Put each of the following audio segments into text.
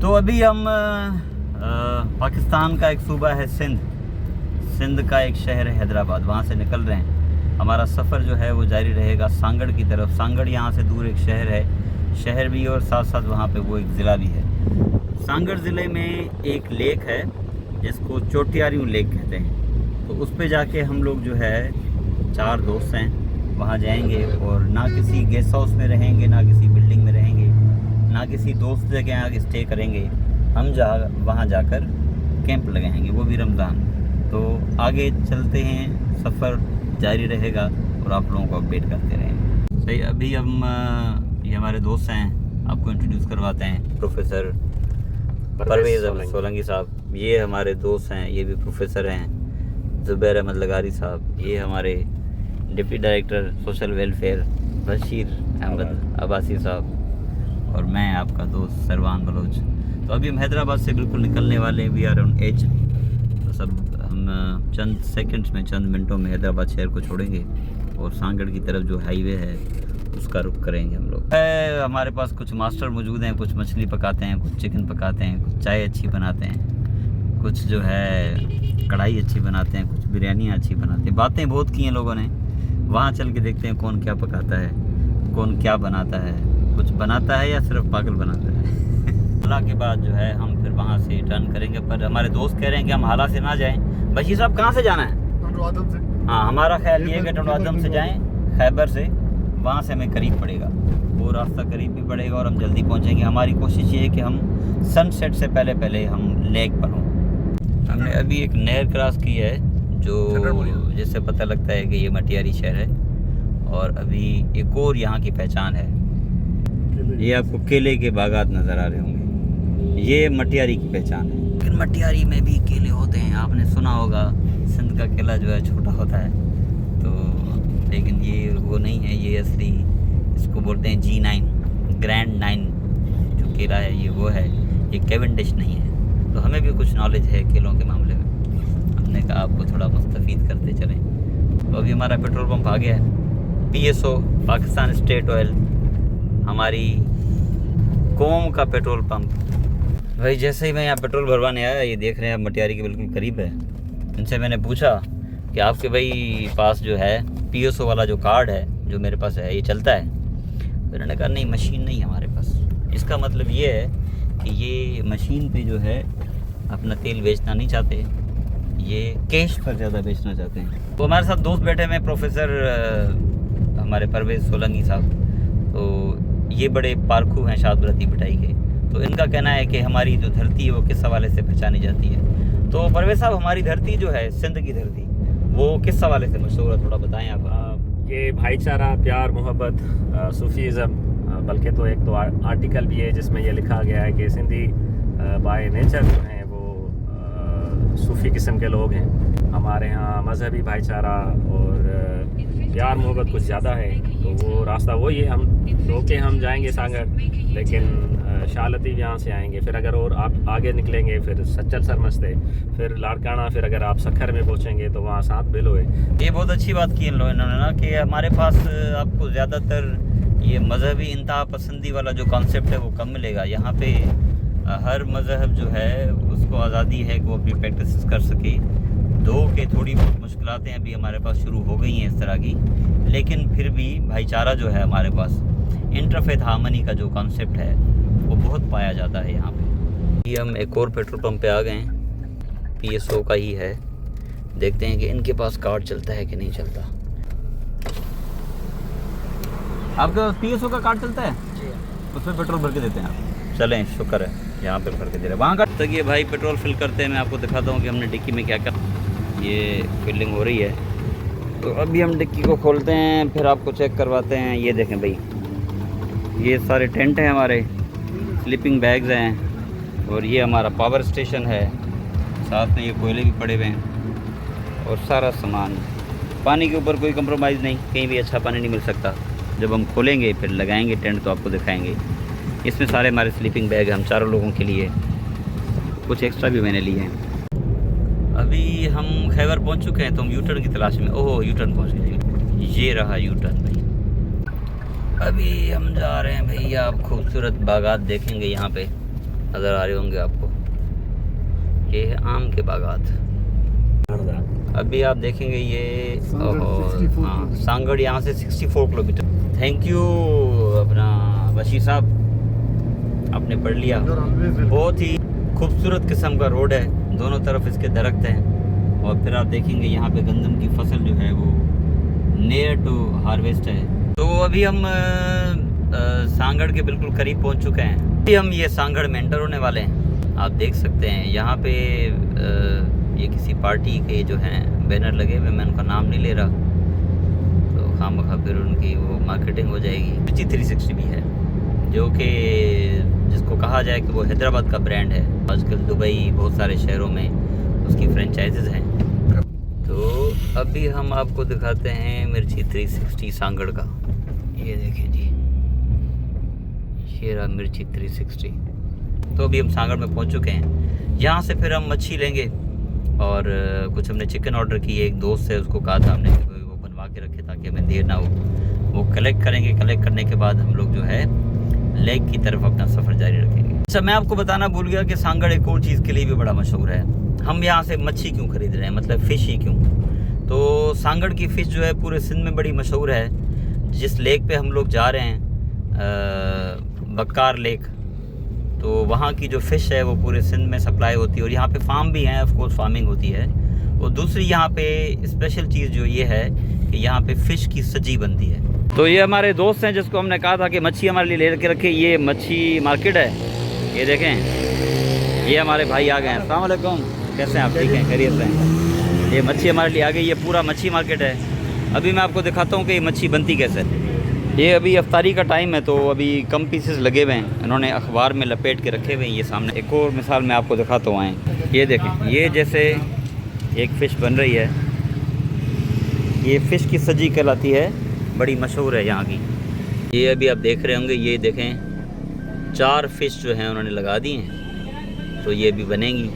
तो अभी हम पाकिस्तान का एक सूबा है सिंध का एक शहर है हैदराबाद, वहाँ से निकल रहे हैं। हमारा सफ़र जो है वो जारी रहेगा सांगड़ की तरफ। सांगड़ यहाँ से दूर एक शहर भी और साथ साथ वहाँ पे वो एक ज़िला भी है। सांगड़ ज़िले में एक लेक है जिसको चोटियारियों लेक कहते हैं। तो उस पे जाके हम लोग जो है 4 दोस्त हैं वहाँ जाएंगे और ना किसी गेस्ट हाउस में रहेंगे, ना किसी बिल्डिंग में रहेंगे, ना किसी दोस्त जगह आगे स्टे करेंगे। हम वहाँ जाकर कैंप लगाएंगे, वो भी रमज़ान। तो आगे चलते हैं, सफ़र जारी रहेगा और आप लोगों को अपडेट करते रहेंगे। सही, अभी हम ये हमारे दोस्त हैं, आपको इंट्रोड्यूस करवाते हैं। प्रोफेसर परवेज़ सोलंकी साहब, ये हमारे दोस्त हैं, ये भी प्रोफेसर हैं। ज़ुबैर अहमद लगारी साहब, ये हमारे deputy director social welfare Bashir Ahmed Abbasi साहब, और मैं आपका दोस्त सरवान बलोच। तो अभी हम हैदराबाद से बिल्कुल निकलने वाले हैं। We are on edge. तो सब हम चंद सेकंड्स में, चंद मिनटों में हैदराबाद शहर को छोड़ेंगे और सांगड़ की तरफ जो हाईवे है उसका रुख करेंगे हम लोग। हमारे पास कुछ मास्टर मौजूद हैं, कुछ मछली पकाते हैं, कुछ चिकन पकाते हैं, कुछ चाय अच्छी बनाते हैं, कुछ जो है कढ़ाई अच्छी बनाते हैं, कुछ बिरयानी अच्छी बनाते हैं। बातें बहुत की हैं लोगों ने, वहाँ चल के देखते हैं कौन क्या पकाता है, कौन क्या बनाता है, कुछ बनाता है या सिर्फ पागल बनाता है। हाला के बाद जो है हम फिर वहाँ से टर्न करेंगे, पर हमारे दोस्त कह रहे हैं कि हम हाला से ना जाएं। बशीर साहब कहाँ से जाना है? टंडवादम से। हाँ, हमारा ख्याल ये है कि टंडवादम से जाएं, खैबर से, वहाँ से हमें करीब पड़ेगा, वो रास्ता करीब भी पड़ेगा और हम जल्दी पहुँचेंगे। हमारी कोशिश ये है कि हम सनसेट से पहले हम लेक पर हों। हमने अभी एक नहर क्रॉस की है जो जिससे पता लगता है कि ये मटियारी शहर है। और अभी एक और यहाँ की पहचान है, ये आपको केले के बागात नज़र आ रहे होंगे, ये मटियारी की पहचान है। लेकिन मटियारी में भी केले होते हैं, आपने सुना होगा सिंध का केला जो है छोटा होता है, तो लेकिन ये वो नहीं है, ये असली इसको बोलते हैं G9 ग्रैंड 9 जो केला है, ये वो है, ये कैवेंडिश नहीं है। तो हमें भी कुछ नॉलेज है केलों के मामले में, हमने कहा आपको थोड़ा मुस्तफ़ीद करते चलें। तो अभी हमारा पेट्रोल पंप आ गया है, PSO पाकिस्तान स्टेट ऑयल, हमारी कौम का पेट्रोल पंप। भाई जैसे ही मैं यहाँ पेट्रोल भरवाने आया, ये देख रहे हैं आप मटियारी के बिल्कुल करीब है। इनसे मैंने पूछा कि आपके भाई पास जो है PSO वाला जो कार्ड है जो मेरे पास है, ये चलता है? तो इन्होंने कहा नहीं, मशीन नहीं है हमारे पास। इसका मतलब ये है कि ये मशीन पे जो है अपना तेल बेचना नहीं चाहते, ये कैश पर ज़्यादा बेचना चाहते हैं। तो हमारे साथ दोस्त बैठे हैं, प्रोफेसर हमारे परवेज़ सोलंकी साहब, तो ये बड़े पारखू हैं शादबरती पिटाई के। तो इनका कहना है कि हमारी जो धरती है वो किस हवाले से पहचानी जाती है। तो परवेज़ साहब, हमारी धरती जो है सिंध की धरती, वो किस हवाले से मशहूर है, थोड़ा बताएं आप। ये भाईचारा, प्यार, मोहब्बत, सूफीज़म, बल्कि तो एक तो आर्टिकल भी है जिसमें ये लिखा गया है कि सिंधी बाय नेचर जो हैं वो सूफ़ी किस्म के लोग हैं। हमारे यहाँ मजहबी भाईचारा और प्यार मोहब्बत कुछ ज़्यादा है। तो वो रास्ता वही है, हम जाएंगे सांगड़, लेकिन शालती यहाँ से आएंगे, फिर अगर और आप आगे निकलेंगे फिर सच्चल सरमस्ते, फिर लाड़काना, फिर अगर आप सखर में पहुँचेंगे तो वहाँ 7 बिलो है। ये बहुत अच्छी बात की इन लोगों ने ना कि हमारे पास आपको ज़्यादातर ये मजहबी इंतहा पसंदी वाला जो कॉन्सेप्ट है वो कम मिलेगा। यहाँ पे हर मज़हब जो है उसको आज़ादी है कि वो अपनी प्रैक्टिस कर सके। दो के थोड़ी बहुत मुश्किलातें अभी हमारे पास शुरू हो गई हैं इस तरह की, लेकिन फिर भी भाईचारा जो है हमारे पास, इंटरफेथ हार्मनी का जो कॉन्सेप्ट है वो बहुत पाया जाता है यहाँ पे। ये हम एक और पेट्रोल पंप पे आ गए हैं, PSO का ही है। देखते हैं कि इनके पास कार्ड चलता है कि नहीं चलता। आपका PSO का कार्ड चलता है? उसमें पेट्रोल भर के देते हैं आप? चलें, शुक्र है यहाँ पे भर के दे रहे हैं। वहाँ का तक ये भाई पेट्रोल फिल करते हैं, मैं आपको दिखाता हूँ कि हमने डिक्की में क्या क्या। ये फिलिंग हो रही है, तो अभी हम डिक्की को खोलते हैं, फिर आपको चेक करवाते हैं। ये देखें भाई, ये सारे टेंट हैं हमारे, स्लीपिंग बैग्स हैं, और ये हमारा पावर स्टेशन है, साथ में ये कोयले भी पड़े हुए हैं और सारा सामान। पानी के ऊपर कोई कंप्रोमाइज़ नहीं, कहीं भी अच्छा पानी नहीं मिल सकता। जब हम खोलेंगे फिर लगाएंगे टेंट तो आपको दिखाएंगे। इसमें सारे हमारे स्लीपिंग बैग हम 4 लोगों के लिए, कुछ एक्स्ट्रा भी मैंने लिए हैं। अभी हम खैबर पहुंच चुके हैं, तो हम यूटर्न की तलाश में। ओह, यूटर्न पहुंच गए, ये रहा यूटर्न भाई। अभी हम जा रहे हैं भैया, आप खूबसूरत बागात देखेंगे यहाँ पे। नज़र आ रहे होंगे आपको, ये है आम के बागात। अभी आप देखेंगे ये हाँ, सांगड़ यहाँ से 64 किलोमीटर। थैंक यू अपना बशीर साहब, आपने पढ़ लिया। बहुत ही खूबसूरत किस्म का रोड है, दोनों तरफ इसके दरख्त हैं। और फिर आप देखेंगे यहाँ पे गंदम की फसल जो है वो नियर टू हार्वेस्ट है। तो अभी हम सांगड़ के बिल्कुल करीब पहुँच चुके हैं। अभी हम ये सांगड़ में एंटर होने वाले हैं। आप देख सकते हैं यहाँ पे ये किसी पार्टी के जो हैं बैनर लगे हुए, मैं उनका नाम नहीं ले रहा तो खामखा फिर उनकी वो मार्केटिंग हो जाएगी। मिर्ची 360 भी है, जो कि जिसको कहा जाए कि वो हैदराबाद का ब्रांड है। आजकल दुबई बहुत सारे शहरों में उसकी फ्रेंचाइजेज हैं। तो अभी हम आपको दिखाते हैं मिर्ची 360 सांगड़ का। ये देखें जी, ये रहा मिर्ची 360। तो अभी हम सांगड़ में पहुंच चुके हैं। यहाँ से फिर हम मच्छी लेंगे और कुछ हमने चिकन ऑर्डर की है। एक दोस्त है, उसको कहा था हमने कि वो बनवा के रखे ताकि हमें देर ना हो। वो कलेक्ट करेंगे, कलेक्ट करने के बाद हम लोग जो है लेक की तरफ अपना सफ़र जारी रखेंगे। अच्छा, मैं आपको बताना भूल गया कि सांगड़ एक और चीज़ के लिए भी बड़ा मशहूर है। हम यहाँ से मच्छी क्यों खरीद रहे हैं, मतलब फ़िश ही क्यों? तो सांगड़ की फ़िश जो है पूरे सिंध में बड़ी मशहूर है। जिस लेक पे हम लोग जा रहे हैं बक्कार लेक, तो वहाँ की जो फ़िश है वो पूरे सिंध में सप्लाई होती है। और यहाँ पे फार्म भी हैं, ऑफ कोर्स फार्मिंग होती है। और दूसरी यहाँ पे स्पेशल चीज़ जो ये है कि यहाँ पे फ़िश की सब्जी बनती है। तो ये हमारे दोस्त हैं जिसको हमने कहा था कि मच्छी हमारे लिए ले के रखे। ये मच्छी मार्केट है, ये देखें, ये हमारे भाई आ गए हैं। अस्सलाम वालेकुम, कैसे हैं आप? ठीक हैं, खैरियत से हैं? ये मच्छी हमारे लिए आ गई। ये पूरा मच्छी मार्केट है। अभी मैं आपको दिखाता हूँ कि ये मच्छी बनती कैसे। ये अभी अफ्तारी का टाइम है तो अभी कम पीसेस लगे हुए हैं, इन्होंने अखबार में लपेट के रखे हुए हैं। ये सामने एक और मिसाल मैं आपको दिखाता हूँ, आएँ। ये देखें, ये जैसे एक फ़िश बन रही है, ये फ़िश की सब्जी कहलाती है, बड़ी मशहूर है यहाँ की। ये अभी आप देख रहे होंगे, ये देखें 4 फ़िश जो हैं उन्होंने लगा दी हैं, तो ये भी बनेंगी।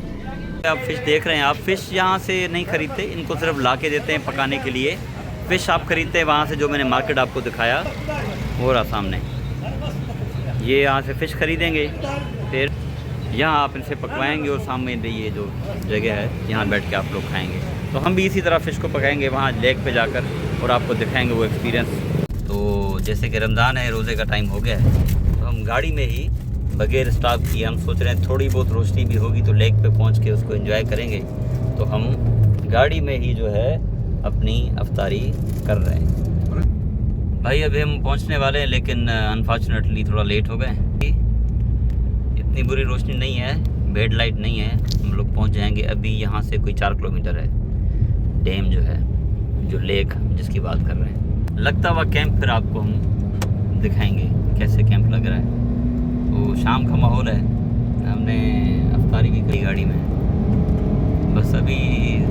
आप फ़िश देख रहे हैं, आप फ़िश यहाँ से नहीं ख़रीदते, इनको सिर्फ ला के देते हैं पकाने के लिए। फ़िश आप ख़रीदते हैं वहाँ से, जो मैंने मार्केट आपको दिखाया वो रहा सामने। ये यहाँ से फ़िश ख़रीदेंगे, फिर यहाँ आप इनसे पकवाएंगे और सामने ये जो जगह है यहाँ बैठ के आप लोग खाएंगे। तो हम भी इसी तरह फ़िश को पकाएंगे वहाँ लेक पे जाकर और आपको दिखाएंगे वो एक्सपीरियंस। तो जैसे कि रमज़ान है, रोज़े का टाइम हो गया है, तो हम गाड़ी में ही बगैर स्टॉप किए हम सोच रहे हैं थोड़ी बहुत रोशनी भी होगी तो लेक पे पहुँच के उसको एंजॉय करेंगे। तो हम गाड़ी में ही जो है अपनी अफ्तारी कर रहे हैं। भाई अभी हम पहुंचने वाले हैं, लेकिन अनफॉर्चुनेटली थोड़ा लेट हो गए। इतनी बुरी रोशनी नहीं है, बेड लाइट नहीं है। हम लोग पहुंच जाएंगे अभी। यहाँ से कोई 4 किलोमीटर है डैम जो है, जो लेक जिसकी बात कर रहे हैं। लगता हुआ कैंप फिर आपको हम दिखाएंगे कैसे कैंप लग रहा है। तो शाम का माहौल है, हमने अफ्तारी भी करी गाड़ी में। बस अभी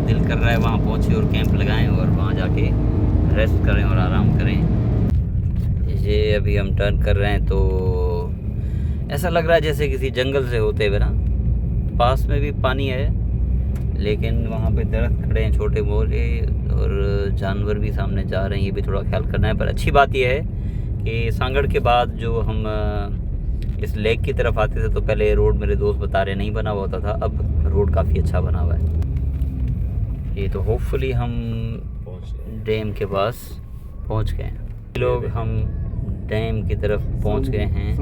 दिल कर रहा है वहाँ पहुँचे और कैंप लगाएं और वहाँ जाके रेस्ट करें और आराम करें। ये अभी हम टर्न कर रहे हैं तो ऐसा लग रहा है जैसे किसी जंगल से होते हुए ना। पास में भी पानी है, लेकिन वहाँ पे दरख्त खड़े हैं छोटे मोटे और जानवर भी सामने जा रहे हैं। ये भी थोड़ा ख्याल करना है। पर अच्छी बात यह है कि सांगड़ के बाद जो हम इस लेक की तरफ आते थे तो पहले रोड मेरे दोस्त बता रहे नहीं बना हुआ होता था, अब रोड काफ़ी अच्छा बना हुआ है। ये तो होपफुली हम डैम के पास पहुंच गए हैं। लोग हम डैम की तरफ पहुंच गए हैं।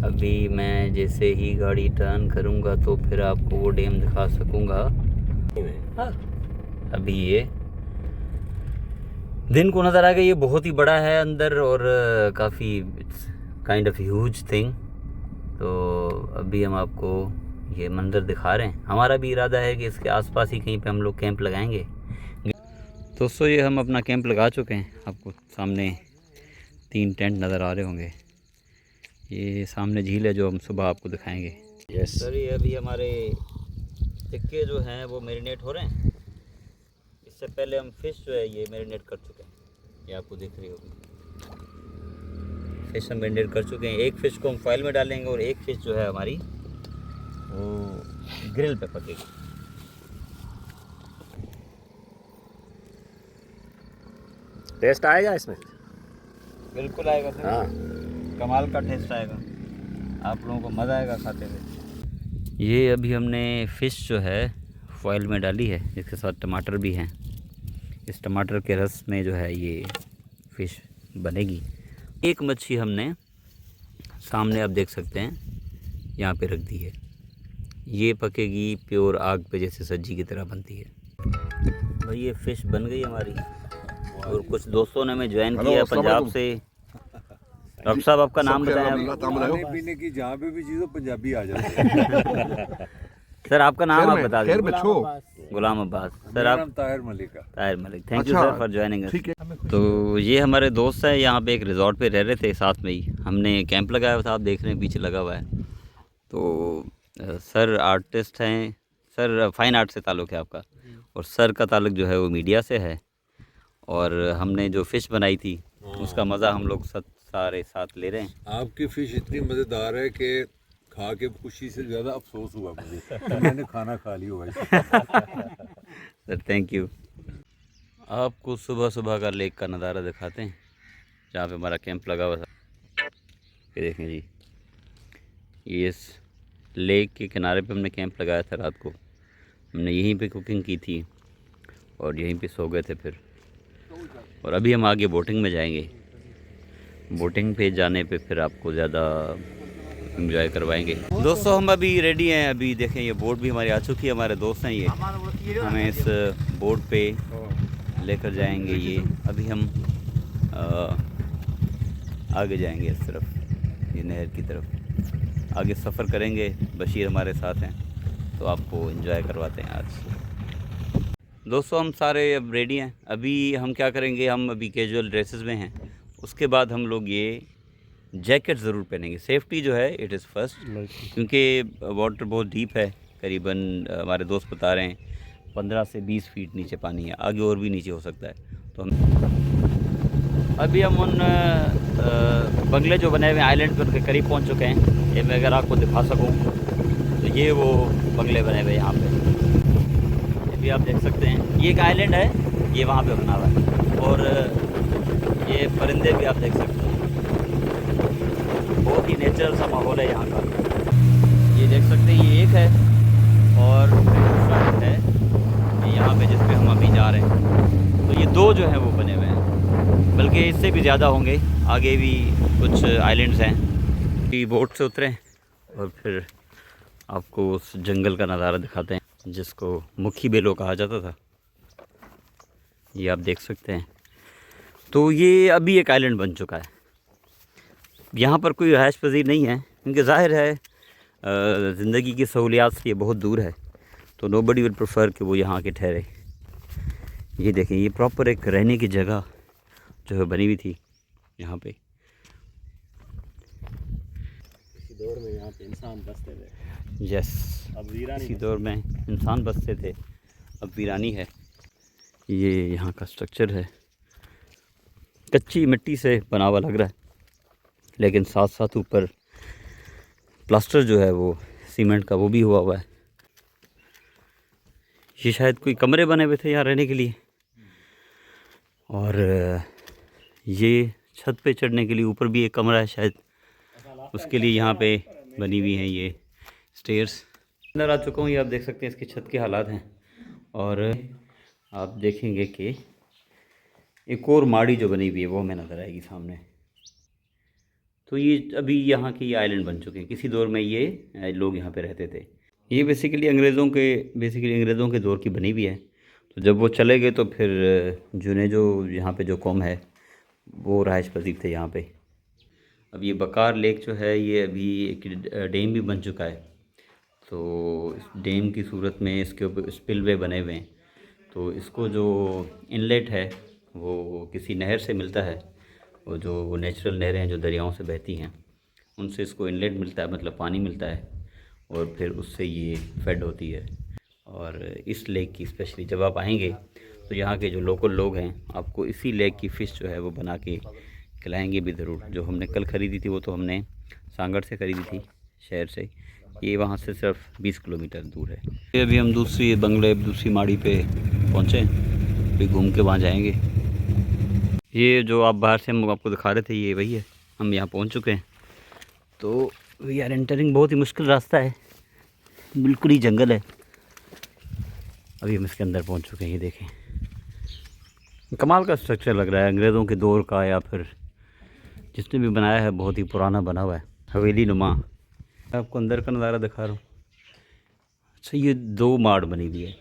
अभी मैं जैसे ही गाड़ी टर्न करूंगा तो फिर आपको वो डैम दिखा सकूंगा। अभी ये दिन को नज़र आ गया। ये बहुत ही बड़ा है अंदर और काफ़ी काइंड ऑफ ह्यूज थिंग। तो अभी हम आपको ये मंजर दिखा रहे हैं। हमारा भी इरादा है कि इसके आसपास ही कहीं पे हम लोग कैंप लगाएंगे। दोस्तों ये हम अपना कैंप लगा चुके हैं। आपको सामने 3 टेंट नज़र आ रहे होंगे। ये सामने झील है जो हम सुबह आपको दिखाएंगे। यस सर, ये अभी हमारे टिक्के जो हैं वो मैरिनेट हो रहे हैं। इससे पहले हम फ़िश जो है ये मैरिनेट कर चुके हैं, ये आपको दिख रही होगी। फ़िश हम मैरिनेट कर चुके हैं। एक फ़िश को हम फॉइल में डालेंगे और एक फ़िश जो है हमारी वो ग्रिल पे पकेगी। टेस्ट आएगा इसमें? बिल्कुल आएगा सर। हाँ, कमाल का टेस्ट आएगा। आप लोगों को मज़ा आएगा खाते हुए। ये अभी हमने फ़िश जो है फॉइल में डाली है, इसके साथ टमाटर भी हैं। इस टमाटर के रस में जो है ये फ़िश बनेगी। एक मच्छी हमने सामने आप देख सकते हैं यहाँ पे रख दी है, ये पकेगी प्योर आग पे जैसे सब्जी की तरह बनती है। भाई ये फ़िश बन गई हमारी, और कुछ दोस्तों ने हमें ज्वाइन किया पंजाब से। डॉक्टर साहब आपका नाम बताएं। खाने पीने की जहाँ पे भी चीज़ हो पंजाबी आ जाती है। सर आपका नाम आप बता खैर दीजिए। में छो गुलाम अब्बास। सर मेरा आप? नाम ताहिर मलिक है। ताहिर मलिक। थैंक यू अच्छा, सर फॉर ज्वाइनिंग अस। ठीक है। तो ये हमारे दोस्त हैं, यहाँ पे एक रिजॉर्ट पे रह रहे थे साथ में ही। हमने कैंप लगाया हुआ था, आप देख रहे हैं पीछे लगा हुआ है। तो सर आर्टिस्ट हैं, सर फाइन आर्ट से ताल्लुक़ है आपका, और सर का ताल्लुक़ जो है वो मीडिया से है। और हमने जो फ़िश बनाई थी उसका मज़ा हम लोग सारे साथ ले रहे हैं। आपकी फ़िश इतनी मज़ेदार है कि खा के खुशी से ज़्यादा अफसोस हुआ मुझे कि मैंने खाना खा लिया हुआ है। Sir thank you. आपको सुबह सुबह का लेक का नज़ारा दिखाते हैं जहाँ पे हमारा कैंप लगा हुआ था। ये देखें जी, ये इस लेक के किनारे पे हमने कैंप लगाया था। रात को हमने यहीं पे कुकिंग की थी और यहीं पे सो गए थे फिर। और अभी हम आगे बोटिंग में जाएंगे। बोटिंग पे जाने पे फिर आपको ज़्यादा एंजॉय करवाएंगे। दोस्तों हम अभी रेडी हैं। अभी देखें ये बोट भी हमारी आ चुकी है, हमारे दोस्त हैं ये, हमें इस बोट पे लेकर जाएंगे। ये अभी हम आगे जाएंगे इस तरफ, ये नहर की तरफ आगे सफ़र करेंगे। बशीर हमारे साथ हैं तो आपको एंजॉय करवाते हैं आज। दोस्तों हम सारे अब रेडी हैं। अभी हम क्या करेंगे, हम अभी कैजुअल ड्रेसेस में हैं, उसके बाद हम लोग ये जैकेट ज़रूर पहनेंगे। सेफ्टी जो है इट इज़ फर्स्ट, क्योंकि वाटर बहुत डीप है। करीबन हमारे दोस्त बता रहे हैं 15 से 20 फीट नीचे पानी है, आगे और भी नीचे हो सकता है। तो हम अभी हम उन बंगले जो बने हुए आइलैंड पर उनके करीब पहुंच चुके हैं। ये मैं अगर आपको दिखा सकूं तो ये वो बंगले बने हुए यहाँ पे, ये भी आप देख सकते हैं। ये एक आइलैंड है, ये वहाँ पे बना हुआ है, और ये परिंदे भी आप देख सकते हैं। बहुत ही नेचुरल सा माहौल है यहाँ का। ये देख सकते हैं, ये एक है और दूसरा है ये यहाँ पे जिस पे हम अभी जा रहे हैं। तो ये दो जो हैं वो बने हुए हैं, बल्कि इससे भी ज़्यादा होंगे, आगे भी कुछ आइलैंड्स हैं। कि बोट से उतरें और फिर आपको उस जंगल का नज़ारा दिखाते हैं जिसको मुखी बेलो कहा जाता था। ये आप देख सकते हैं। तो ये अभी एक आइलैंड बन चुका है। यहाँ पर कोई रहायश पजीर नहीं है, क्योंकि ज़ाहिर है ज़िंदगी की सहूलियात से ये बहुत दूर है, तो नोबडी विल प्रेफर कि वो यहाँ के ठहरे। ये देखें, ये प्रॉपर एक रहने की जगह जो है बनी हुई थी यहाँ पे। इसी दौर में यहाँ पे इंसान बसते थे। यस, अब वीरानी इसी दौर में इंसान बसते थे, अब वीरानी है। ये यहाँ का स्ट्रक्चर है, कच्ची मिट्टी से बना हुआ लग रहा है, लेकिन साथ साथ ऊपर प्लास्टर जो है वो सीमेंट का वो भी हुआ है। ये शायद कोई कमरे बने हुए थे यहाँ रहने के लिए, और ये छत पे चढ़ने के लिए ऊपर भी एक कमरा है शायद, उसके लिए यहाँ पे बनी हुई हैं ये स्टेयर्स। अंदर आ चुका हूँ, ये आप देख सकते हैं इसकी छत के हालात हैं, और आप देखेंगे कि एक और माड़ी जो बनी हुई है वो हमें नज़र आएगी सामने। तो ये अभी यहाँ के ये आइलैंड बन चुके हैं। किसी दौर में ये लोग यहाँ पे रहते थे। ये बेसिकली अंग्रेज़ों के दौर की बनी हुई है। तो जब वो चले गए तो फिर जो यहाँ पे जो कौम है वो रहायश पजीर थे यहाँ पे। अब ये बकार लेक जो है ये अभी एक डैम भी बन चुका है। तो इस डैम की सूरत में इसके ऊपर स्पिलवे बने हुए हैं। तो इसको जो इनलेट है वो किसी नहर से मिलता है, और जो नेचुरल नहरें हैं जो दरियाओं से बहती हैं उनसे इसको इनलेट मिलता है, मतलब पानी मिलता है, और फिर उससे ये फेड होती है। और इस लेक की स्पेशली जब आप आएंगे तो यहाँ के जो लोकल लोग हैं आपको इसी लेक की फ़िश जो है वो बना के खिलाएंगे भी ज़रूर। जो हमने कल ख़रीदी थी वो तो हमने सांगड़ से ख़रीदी थी शहर से, ये वहाँ से सिर्फ 20 किलोमीटर दूर है। ये अभी हम दूसरी माड़ी पे पहुँचे, अभी घूम के वहाँ जाएंगे। ये जो आप बाहर से हम आपको दिखा रहे थे ये वही है, हम यहाँ पहुँच चुके हैं। तो वी आर एंटरिंग, बहुत ही मुश्किल रास्ता है, बिल्कुल ही जंगल है। अभी हम इसके अंदर पहुंच चुके हैं। ये देखें, कमाल का स्ट्रक्चर लग रहा है, अंग्रेज़ों के दौर का या फिर जिसने भी बनाया है बहुत ही पुराना बना हुआ है, हवेली नुमा। आपको अंदर का नज़ारा दिखा रहा हूँ। अच्छा, ये 2 माड़ बनी हुई है,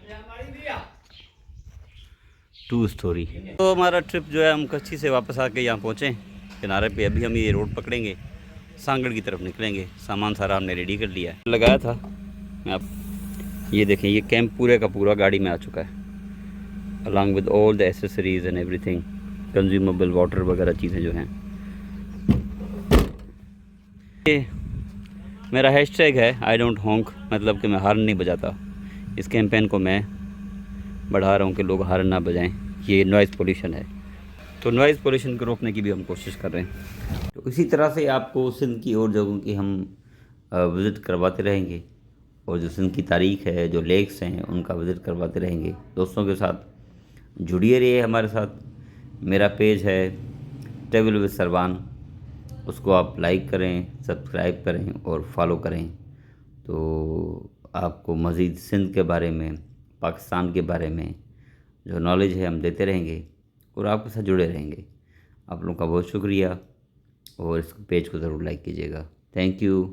2 स्टोरी। तो हमारा ट्रिप जो है, हम कच्ची से वापस आके यहाँ पहुँचे किनारे पे। अभी हम ये रोड पकड़ेंगे, सांगड़ की तरफ निकलेंगे। सामान सारा हमने रेडी कर लिया है, लगाया था। आप ये देखें, ये कैंप पूरे का पूरा गाड़ी में आ चुका है, along with all the accessories and everything, consumable water वगैरह चीज़ें जो हैं। ये मेरा हैशटैग है आई डोंट हॉन्क, मतलब कि मैं हॉर्न नहीं बजाता। इस कैंपेन को मैं बढ़ा रहा हूँ कि लोग हॉर्न ना बजाएं, ये नॉइज़ पोल्यूशन है। तो नॉइज़ पोल्यूशन को रोकने की भी हम कोशिश कर रहे हैं। तो इसी तरह से आपको सिंध की और जगहों की हम विज़िट करवाते रहेंगे, और जो सिंध की तारीख़ है, जो लेक्स हैं, उनका विज़िट करवाते रहेंगे। दोस्तों के साथ जुड़िए रहिए हमारे साथ। मेरा पेज है ट्रैवल विद सरवान, उसको आप लाइक करें, सब्सक्राइब करें और फॉलो करें। तो आपको मज़ीद सिंध के बारे में, पाकिस्तान के बारे में जो नॉलेज है हम देते रहेंगे और आपके साथ जुड़े रहेंगे। आप लोगों का बहुत शुक्रिया, और इस पेज को ज़रूर लाइक कीजिएगा। Thank you.